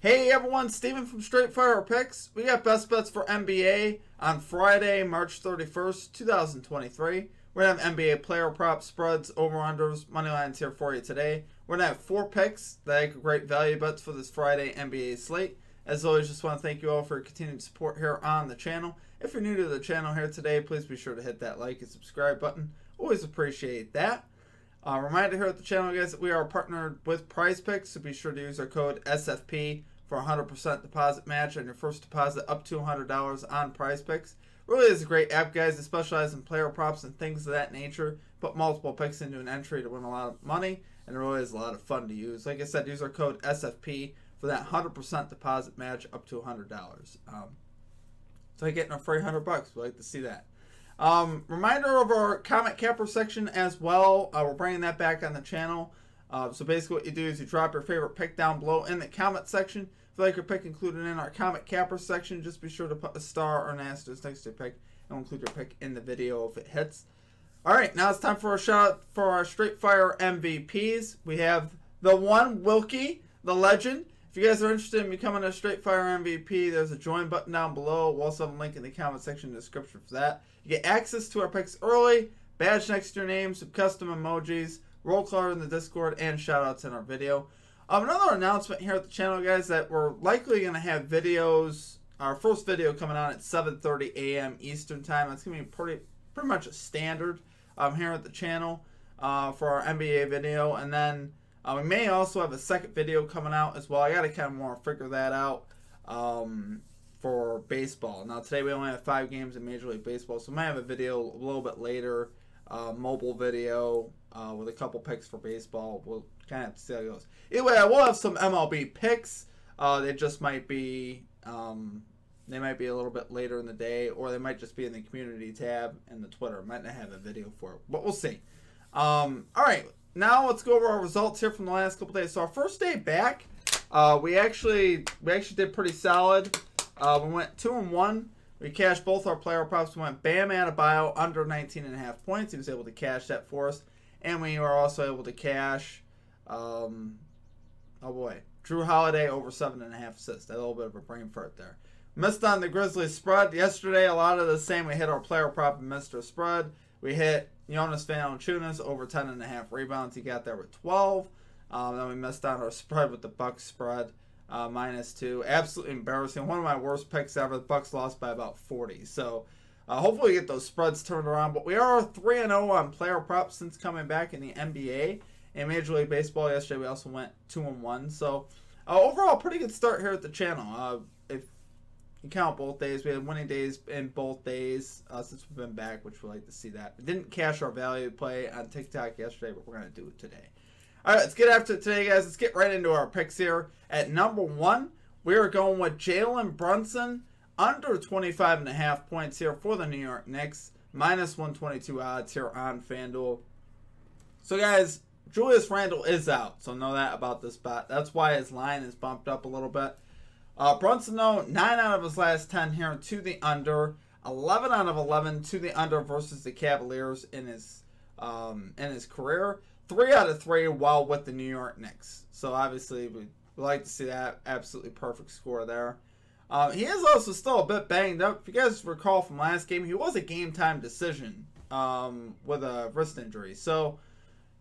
Hey everyone, Steven from Straight Fire Picks. We got best bets for NBA on Friday, March 31st, 2023. We're going to have NBA player props, spreads, over-unders, money lines here for you today. We're going to have 4 picks that make great value bets for this Friday NBA slate. As always, just want to thank you all for your continued support here on the channel. If you're new to the channel here today, please be sure to hit that like and subscribe button. Always appreciate that. Reminder here at the channel, guys, that we are partnered with Prize Picks, so be sure to use our code SFP for a 100% deposit match on your first deposit up to $100 on Prize Picks. Really is a great app, guys. They specialize in player props and things of that nature. Put multiple picks into an entry to win a lot of money, and it really is a lot of fun to use. Like I said, use our code SFP for that 100% deposit match up to $100. So you're getting a free $100. We like to see that. Reminder of our comment capper section as well. We're bringing that back on the channel. So basically what you do is you drop your favorite pick down below in the comment section. If you like your pick included in our comment capper section, just be sure to put a star or an asterisk next to your pick, and we'll include your pick in the video if it hits. Alright, now it's time for a shout out for our Straight Fire MVPs. We have the one, Wilkie, the legend. If you guys are interested in becoming a Straight Fire MVP, there's a join button down below. We'll also have a link in the comment section in the description for that. You get access to our picks early, badge next to your name, some custom emojis, roll card in the Discord, and shout outs in our video. Another announcement here at the channel, guys, that we're likely going to have videos. Our first video coming out at 7:30 a.m. Eastern time. That's going to be pretty much a standard here at the channel for our NBA video. And then we may also have a second video coming out as well. I got to kind of more figure that out for baseball. Now today we only have 5 games in Major League Baseball, so we might have a video a little bit later, mobile video with a couple picks for baseball. We'll kind of have to see how it goes. Either way, I will have some MLB picks. They just might be they might be a little bit later in the day, or they might just be in the community tab in the Twitter. Might not have a video for it, but we'll see. All right, now let's go over our results here from the last couple days. So our first day back, we actually did pretty solid. We went 2-1. We cashed both our player props. We went Bam Adebayo under 19.5 points. He was able to cash that for us. And we were also able to cash, oh boy, Drew Holiday over 7.5 assists. A little bit of a brain fart there. Missed on the Grizzlies spread. Yesterday, a lot of the same. We hit our player prop and missed our spread. We hit Jonas Valanciunas over 10.5 rebounds. He got there with 12. Then we missed on our spread with the Bucks spread. -2. Absolutely embarrassing. One of my worst picks ever. The Bucks lost by about 40. So hopefully we get those spreads turned around. But we are 3-0 on player props since coming back in the NBA. In Major League Baseball yesterday, we also went 2-1. So overall, pretty good start here at the channel. If you count both days, we had winning days in both days since we've been back, which we like to see that. We didn't cash our value play on TikTok yesterday, but we're going to do it today. All right, let's get after it today, guys. Let's get right into our picks here. At number 1, we are going with Jalen Brunson under 25.5 points here for the New York Knicks. -122 odds here on FanDuel. So, guys, Julius Randle is out, so know that about this bet. That's why his line is bumped up a little bit. Brunson, though, 9 out of his last 10 here to the under. 11 out of 11 to the under versus the Cavaliers in his career. 3 out of 3 while with the New York Knicks. So obviously we like to see that. Absolutely perfect score there. He is also still a bit banged up. If you guys recall from last game, he was a game time decision with a wrist injury. So,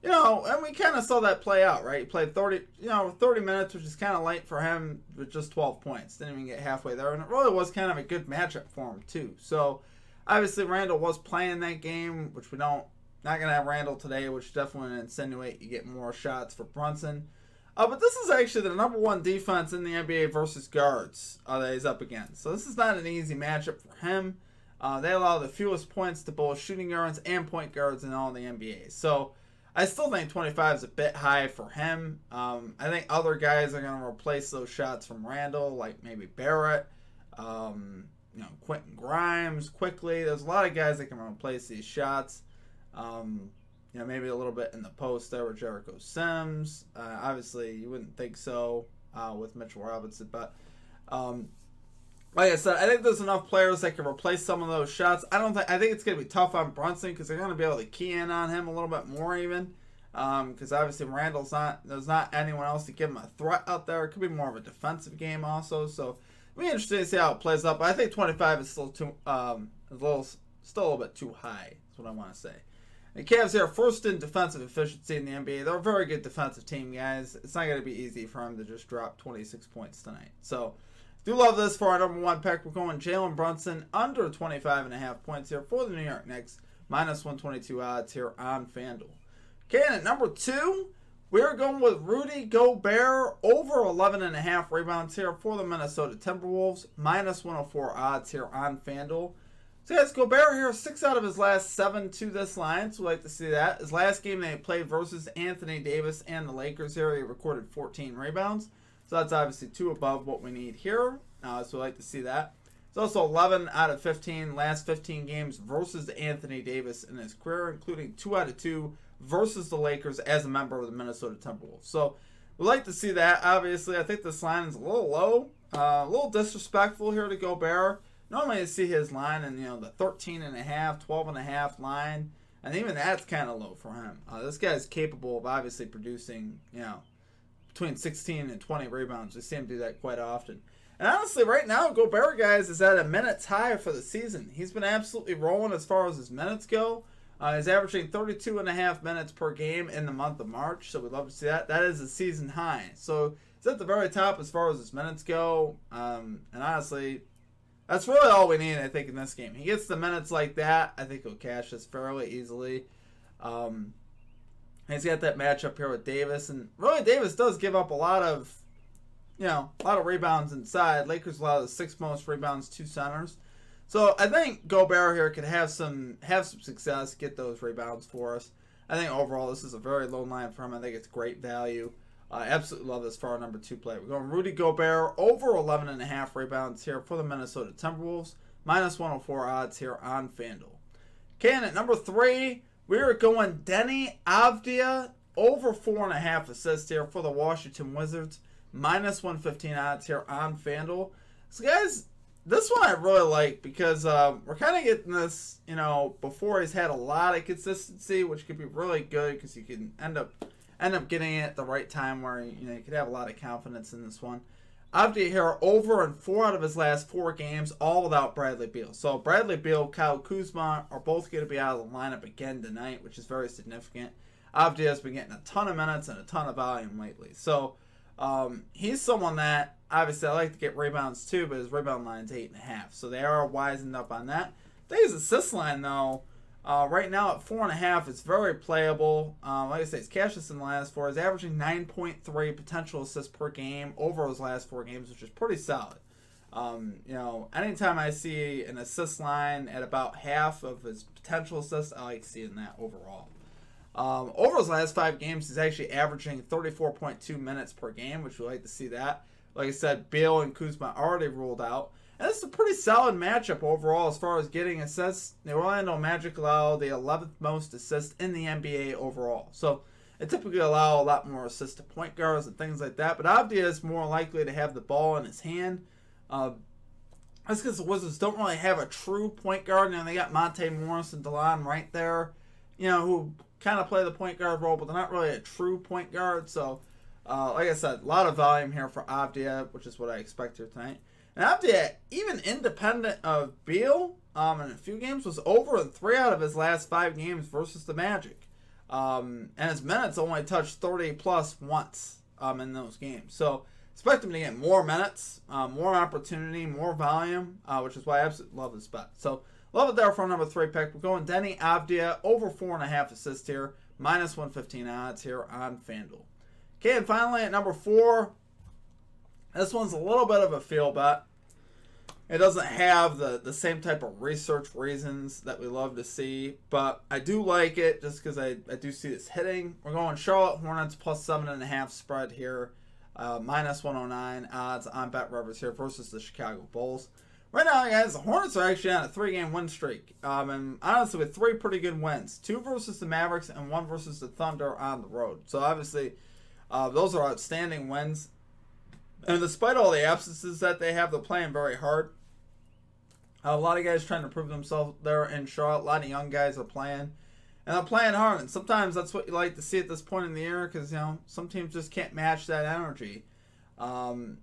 you know, and we kind of saw that play out, right? He played 30 minutes, which is kind of light for him with just 12 points. Didn't even get halfway there. And it really was kind of a good matchup for him too. So obviously Randle was playing that game, which we don't. Not going to have Randle today, which definitely would insinuate you get more shots for Brunson. But this is actually the number 1 defense in the NBA versus guards that he's up against. So this is not an easy matchup for him. They allow the fewest points to both shooting guards and point guards in all the NBA. So I still think 25 is a bit high for him. I think other guys are going to replace those shots from Randle, like maybe Barrett, Quentin Grimes, quickly. There's a lot of guys that can replace these shots. Maybe a little bit in the post there with Jericho Sims. Obviously, you wouldn't think so with Mitchell Robinson, but like I said, I think there's enough players that can replace some of those shots. I think it's going to be tough on Brunson because they're going to be able to key in on him a little bit more even. because obviously there's not anyone else to give him a threat out there. It could be more of a defensive game also. So it'll be interesting to see how it plays up. But I think 25 is still still a little bit too high. That's what I want to say. The Cavs here, first in defensive efficiency in the NBA. They're a very good defensive team, guys. It's not going to be easy for them to just drop 26 points tonight. So, do love this for our number 1 pick. We're going Jalen Brunson under 25.5 points here for the New York Knicks. Minus 122 odds here on FanDuel. Okay, and at number 2, we're going with Rudy Gobert over 11.5 rebounds here for the Minnesota Timberwolves. Minus 104 odds here on FanDuel. So guys, Gobert here, 6 out of his last 7 to this line, so we'd like to see that. His last game they played versus Anthony Davis and the Lakers here, he recorded 14 rebounds. So that's obviously 2 above what we need here, so we'd like to see that. It's also 11 out of 15, last 15 games versus Anthony Davis in his career, including 2 out of 2 versus the Lakers as a member of the Minnesota Timberwolves. So we'd like to see that. Obviously, I think this line is a little low, a little disrespectful here to Gobert. Normally, you see his line in, the 13.5, 12.5 line, and even that's kind of low for him. This guy's capable of obviously producing, between 16 and 20 rebounds. We see him do that quite often. And honestly, right now, Gobert, guys, is at a minutes high for the season. He's been absolutely rolling as far as his minutes go. He's averaging 32.5 minutes per game in the month of March, so we'd love to see that. That is a season high. So he's at the very top as far as his minutes go, and honestly, that's really all we need, I think, in this game. He gets the minutes like that, I think he'll cash this fairly easily. He's got that matchup here with Davis, and really Davis does give up a lot of rebounds inside. Lakers allow the 6th most rebounds to centers. So I think Gobert here could have some success, get those rebounds for us. I think overall this is a very low line for him. I think it's great value. I absolutely love this for our number 2 play. We're going Rudy Gobert over 11.5 rebounds here for the Minnesota Timberwolves. Minus 104 odds here on FanDuel. Okay, and at number 3, we are going Deni Avdija over 4.5 assists here for the Washington Wizards. Minus 115 odds here on FanDuel. So guys, this one I really like because we're kind of getting this, before he's had a lot of consistency, which could be really good because you can end up getting it at the right time where you could have a lot of confidence in this one. Avdija here over in 4 out of his last 4 games, all without Bradley Beal. So Bradley Beal, Kyle Kuzma are both going to be out of the lineup again tonight, which is very significant. Avdija has been getting a ton of minutes and a ton of volume lately. So he's someone that, obviously, I like to get rebounds too, but his rebound line's 8.5. So they are wisened up on that. I think his assist line, though, right now at 4.5, it's very playable. Like I say, he's cashed this in the last 4. He's averaging 9.3 potential assists per game over his last 4 games, which is pretty solid. Anytime I see an assist line at about half of his potential assists, I like seeing that overall. Over his last 5 games, he's actually averaging 34.2 minutes per game, which we like to see that. Like I said, Beal and Kuzma already ruled out. And it's a pretty solid matchup overall as far as getting assists. The Orlando Magic allow the 11th most assists in the NBA overall. So they typically allow a lot more assists to point guards and things like that. But Avdija is more likely to have the ball in his hand. That's because the Wizards don't really have a true point guard. They got Monte Morris and DeLon right there, who kind of play the point guard role, but they're not really a true point guard. So, like I said, a lot of volume here for Avdija, which is what I expect here tonight. And Avdija, even independent of Beal, in a few games, was over in 3 out of his last 5 games versus the Magic. And his minutes only touched 30-plus once in those games. So, expect him to get more minutes, more opportunity, more volume, which is why I absolutely love this bet. So, love it there for our number 3 pick. We're going Deni Avdija over 4.5 assists here. Minus 115 odds here on FanDuel. Okay, and finally at number 4, this one's a little bit of a feel bet. It doesn't have the same type of research reasons that we love to see, but I do like it just because I do see this hitting. We're going Charlotte Hornets plus 7.5 spread here. Minus 109 odds on BetRivers here versus the Chicago Bulls. Right now, guys, the Hornets are actually on a 3-game win streak. And honestly, with 3 pretty good wins. 2 versus the Mavericks and 1 versus the Thunder on the road. So obviously, those are outstanding wins. And despite all the absences that they have, they're playing very hard. A lot of guys trying to prove themselves there in Charlotte. A lot of young guys are playing. And they're playing hard, and sometimes that's what you like to see at this point in the year because, some teams just can't match that energy. And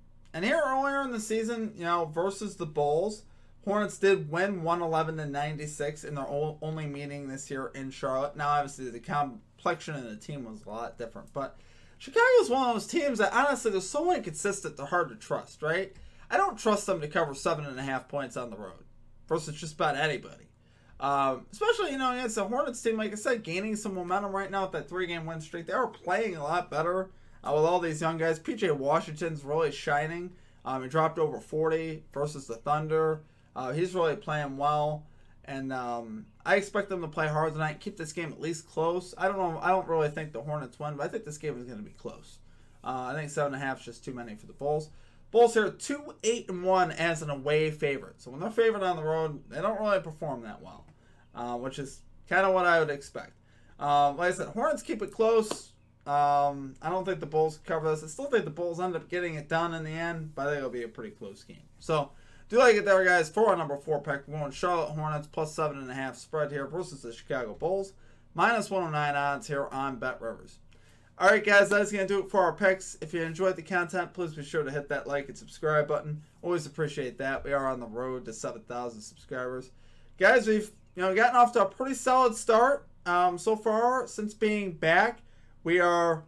here earlier in the season, versus the Bulls, Hornets did win 111-96 in their only meeting this year in Charlotte. Now, obviously, the complexion of the team was a lot different, but Chicago's one of those teams that, honestly, they're so inconsistent, they're hard to trust, right? I don't trust them to cover 7.5 points on the road versus just about anybody. Especially, against the Hornets team, like I said, gaining some momentum right now with that 3-game win streak. They are playing a lot better with all these young guys. PJ Washington's really shining. He dropped over 40 versus the Thunder. He's really playing well. And I expect them to play hard tonight, keep this game at least close. I don't know. I don't really think the Hornets win, but I think this game is going to be close. I think 7.5 is just too many for the Bulls. Bulls here 2-8-1 as an away favorite. So when they're favored on the road, they don't really perform that well, which is kind of what I would expect. Like I said, Hornets keep it close. I don't think the Bulls cover this. I still think the Bulls end up getting it done in the end, but I think it'll be a pretty close game. So do like it there, guys. For our number 4 pick, we're going Charlotte Hornets plus 7.5 spread here versus the Chicago Bulls. Minus 109 odds here on BetRivers. All right, guys, that's going to do it for our picks. If you enjoyed the content, please be sure to hit that like and subscribe button. Always appreciate that. We are on the road to 7,000 subscribers. Guys, we've gotten off to a pretty solid start so far since being back. We are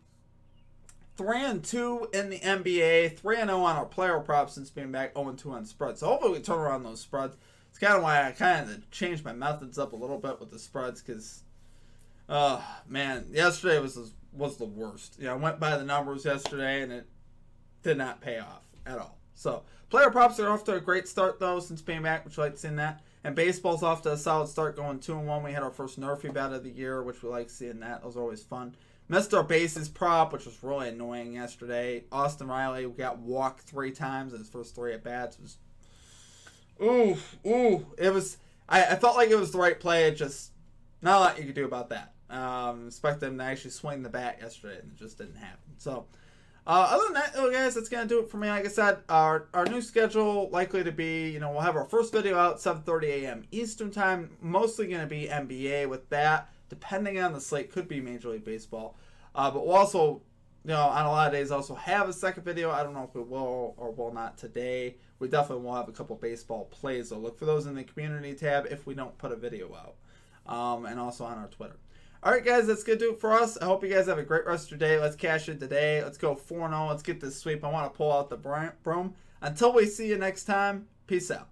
3-2 in the NBA, 3-0 on our player props since being back, 0-2 on spreads. So hopefully we turn around those spreads. It's kind of why I kind of changed my methods up a little bit with the spreads because, man, yesterday was the worst. I went by the numbers yesterday and it did not pay off at all. So player props are off to a great start though since being back, which we like seeing that. And baseball's off to a solid start, going 2-1. We had our first Nerfy bet of the year, which we like seeing that. Those are always fun. Missed our bases prop, which was really annoying yesterday. Austin Riley got walked 3 times in his first 3 at bats. It was. I felt like it was the right play. It just not a lot you could do about that. Expect them to actually swing the bat yesterday, and it just didn't happen. So, other than that, though, guys, that's gonna do it for me. Like I said, our new schedule likely to be, we'll have our first video out 7:30 a.m. Eastern time. Mostly gonna be NBA with that. Depending on the slate, could be Major League Baseball. But we'll also, on a lot of days, also have a second video. I don't know if we will or will not today. We definitely will have a couple baseball plays. So look for those in the community tab if we don't put a video out. And also on our Twitter. All right, guys, that's going to do it for us. I hope you guys have a great rest of your day. Let's cash in today. Let's go 4-0. Let's get this sweep. I want to pull out the broom. Until we see you next time, peace out.